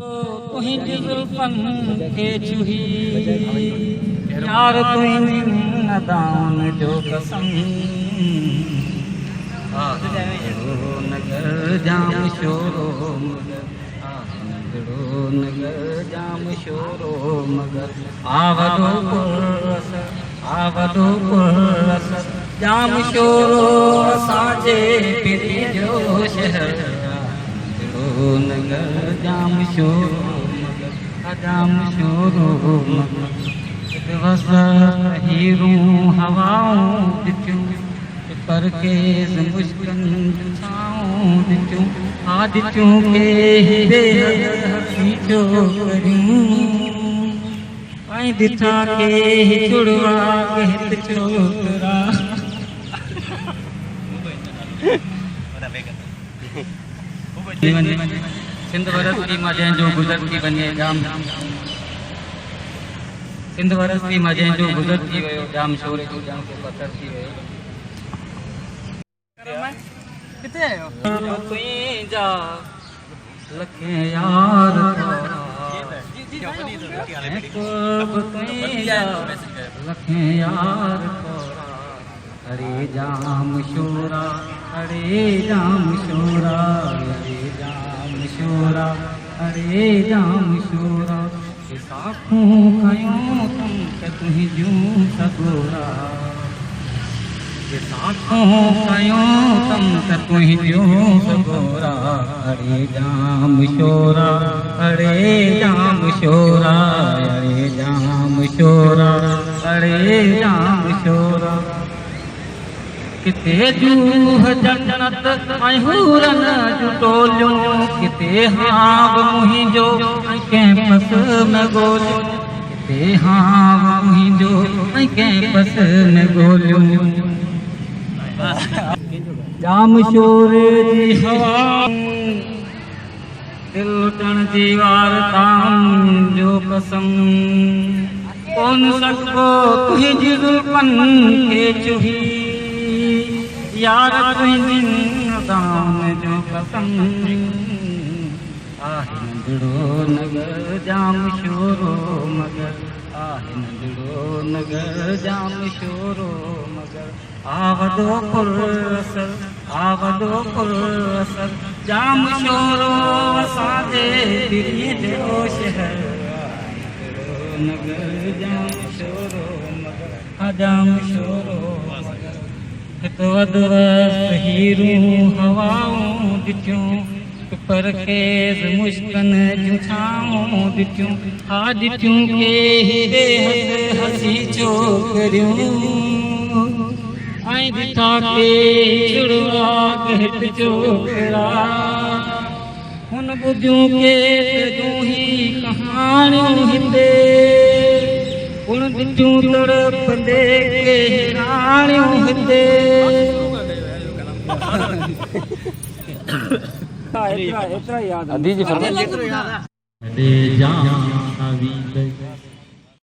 तुंहिंजी जुल्फन खे छुही यार तुंहिंजी नदान जो कसम नगर जाम शोरो मगर नगर जाम शोरो मगर आवदो पुरस जाम शोरो असांजे पिरी जो शहर नगर जाम शोरो मगर हीरूं हवाऊं ॾिठियूं पर केस मुश्किल छाऊं ॾिठियूं ॾिठियूं के हसी छोकरियूं ऐं ॾिठा के चुड़वा हित छोकरा सिंध वरस की मजें जो गुज़र थी वञे जाम सिंध वरस की मजें जो गुज़र थी वियो जाम शोर जो जाम के पत्थर थी वियो किथे आयो तुंहिंजा लखे यार लखे यार अरे जाम शोरा अरे जाम शोरा अरे जाम शोरा अरे जाम शोरा साखूं खयूं तुम के तुंहिंजूं सगोरा साखूं खयूं तुम के तुंहिंजूं सगोरा अरे जाम शोरा अरे जाम शोरा अरे जाम शोरा अरे जाम शोरा किते जूह जन्नत ऐं हूरन जूं टोलियूं किते हाव मुंहिंजो कैंपस में ॻोल्हियूं किते हाव मुंहिंजो कैंपस में ॻोल्हियूं जाम शोर जी हवा दिल लुटण जी वार ताम जो कसम कोन सघिबो तुंहिंजी जुल्फन खे छुही यार तुंहिंजी नदान जो कसम आहे नंढड़ो नगर जाम शोरो मगर आहे नंढड़ो नगर जाम शोरो मगर आवदो पुरस जाम शोरो असांजे दिलीअ जो शहर नगर जाम शोरो मगर जाम शोरो हीरूं हवाऊं ॾिठियूं पर केस मुश्किल जूं छाऊं ॾिठियूं ॾिठियूं के हसी छोकरियूं ऐं ॾिठा के चुड़वा हित छोकरा हुन ॿुधियूं के तूं ही कहाणियूं हिते हुन ॾिठियूं तड़पंदे के राणियूं हिते एतिरा यादि